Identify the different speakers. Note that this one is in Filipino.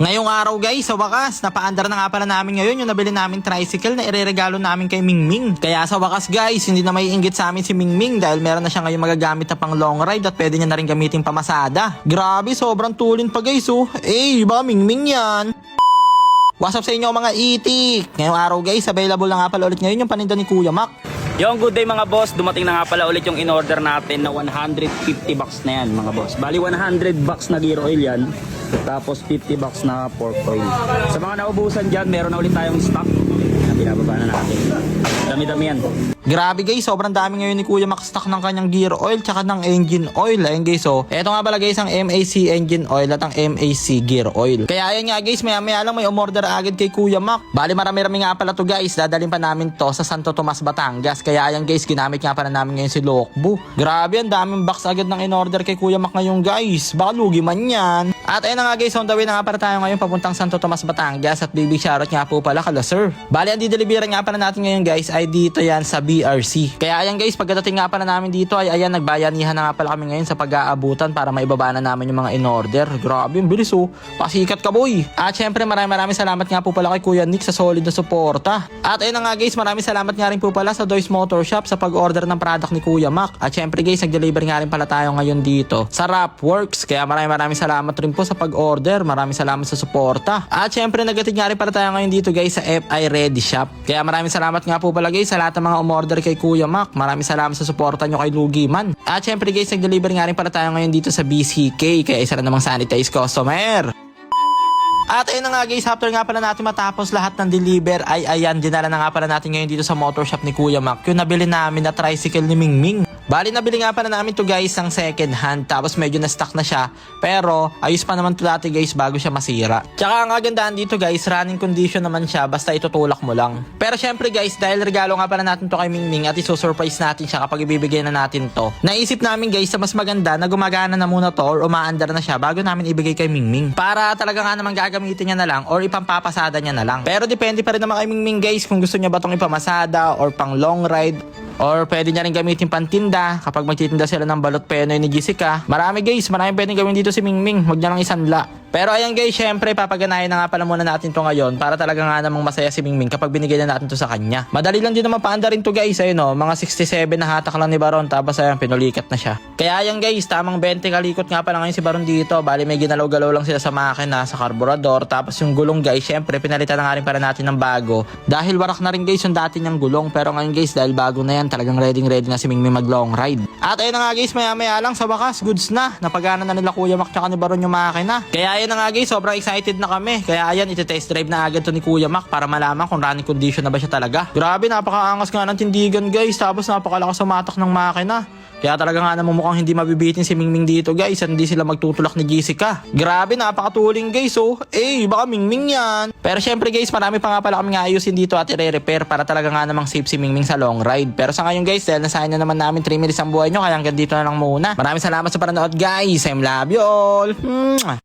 Speaker 1: Ngayong araw guys, sa wakas, napaandar na nga pala namin ngayon yung nabili namin tricycle na ireregalo namin kay Mingming. Kaya sa wakas guys, hindi na may inggit sa amin si Mingming dahil meron na siya ngayon magagamit na pang long ride at pwede niya na rin gamitin pamasada. Grabe, sobrang tulin pa guys oh. Baka Mingming yan. What's up sa inyo mga itik? Ngayong araw guys, available na nga pala ulit ngayon yung paninda ni Kuya Mac.
Speaker 2: Yung good day mga boss, dumating na nga pala ulit yung in-order natin na 150 bucks na yan mga boss. Bali 100 bucks na gear oil yan. Tapos 50 bucks na pork oil. Sa mga naubusan dyan, meron na ulit tayong stock na binababa na natin. Dami-dami yan.
Speaker 1: Grabe guys, sobrang dami ngayon ni Kuya Mac stock ng kanyang gear oil tsaka ng engine oil. Ayun guys oh. Eto nga pala guys ang MAC engine oil at ang MAC gear oil. Kaya ayan nga guys, maya lang may umorder agad kay Kuya Mac. Bali marami-rami nga pala to guys. Dadalhin pa namin to sa Santo Tomas, Batangas. Kaya ayan guys, ginamit nga pala namin ngayon si Lokbu. Grabe, ang daming box agad ng in-order kay Kuya Mac ngayon guys. Baka lugi man yan. At ayun na nga guys, on the way na nga pala tayo ngayon papuntang Santo Tomas, Batangas. At baby shoutout nga po pala kala sir. Bali ang didelivery nga pala natin ngayon guys ay dito yan sa BRC. Kaya ayan guys, pagdating nga pala namin dito ay ayan, nagbayanihan na nga pala kami ngayon sa pag-aabutan para maibaba na namin yung mga in-order. Grabe, ang bilis oh. Pasikat ka boy. At syempre maraming salamat nga po pala kay Kuya Nick sa solid na suporta. At ayun na nga guys, maraming salamat nga rin po pala sa Doyce Motor Shop sa pag-order ng product ni Kuya Mac. At syempre guys, nag-deliver nga rin pala tayo ngayon dito sa Rapworks. Kaya maraming salamat rin po sa pag-order. Maraming salamat sa suporta. At syempre nagatid nga rin pala tayo ngayon dito guys sa FI Ready Shop. Kaya maraming salamat nga po pala guys sa lahat ng mga umorder kay Kuya Mac. Maraming salamat sa suporta nyo kay Lugiman. At syempre guys, nag-deliver nga rin pala tayo ngayon dito sa BCK. Kaya isa na namang sanitized customer. At ayun na nga guys, after nga pala natin matapos lahat ng deliver ay ayan, dinala na nga pala natin ngayon dito sa motor shop ni Kuya Mac yung nabili namin na tricycle ni Mingming. Bali nabili nga pala namin to guys ang second hand, tapos medyo na-stuck na siya, pero ayos pa naman to dati guys bago siya masira. Tsaka ang kagandaan dito guys, running condition naman siya basta itutulak mo lang. Pero syempre guys, dahil regalo nga pala natin to kay Mingming at isusurprise natin siya kapag ibibigay na natin to, naisip namin guys na mas maganda na gumagana na muna to or umaandar na siya bago namin ibigay kay Mingming, para talaga nga naman gagamitin niya na lang or ipampapasada niya na lang. Pero depende pa rin naman kay Mingming guys kung gusto niya ba tong ipamasada or pang long ride. Or pwede niya rin gamitin pantinda kapag magtitinda sila ng balot penoy ni Jessica. Marami guys, marami pwedeng gawin dito si Mingming. Huwag niya lang isanla. Pero ayan guys, syempre papaganahin na nga pala muna natin to ngayon para talaga nga namang masaya si Mingming kapag binigay na natin to sa kanya. Madali lang din naman paanda rin to guys. Ayun o, mga 67 na hatak lang ni Baron, tapos ayan, pinulikat na siya. Kaya ayan guys, tamang 20 kalikot nga pala ngayon si Baron dito. Bali may ginalaw-galaw lang sila sa makina, sa karburador. Tapos yung gulong guys, syempre pinalitan na nga rin pala natin ng bago. Dahil warak na rin guys yung dati niyang gulong. Pero ngayon guys, dahil bago na yan, talagang ready na si Mingming mag long ride. At ayun na nga guys, maya lang sa wakas, goods na. Napagana na nila Kuya Mac tsaka ni Baron yung makina. Kaya ayun na nga guys, sobrang excited na kami. Kaya ayan, iti-test drive na agad to ni Kuya Mac para malaman kung running condition na ba siya talaga. Grabe, napakaangas nga ng tindigan guys. Tapos napakalakas sumatak ng makina. Kaya talaga nga naman mukhang hindi mabibitin si Mingming dito guys at hindi sila magtutulak ni Jessica. Grabe, napakatuling guys oh. Baka Mingming yan. Pero syempre guys, marami pa nga pala kami ayusin dito at i-repair para talaga nga namang safe si Mingming sa long ride. Pero sa ngayon guys, dahil nasayang na naman namin 3 minutes ang buhay nyo, kaya hanggang dito na lang muna. Maraming salamat sa panonood guys. I love you all.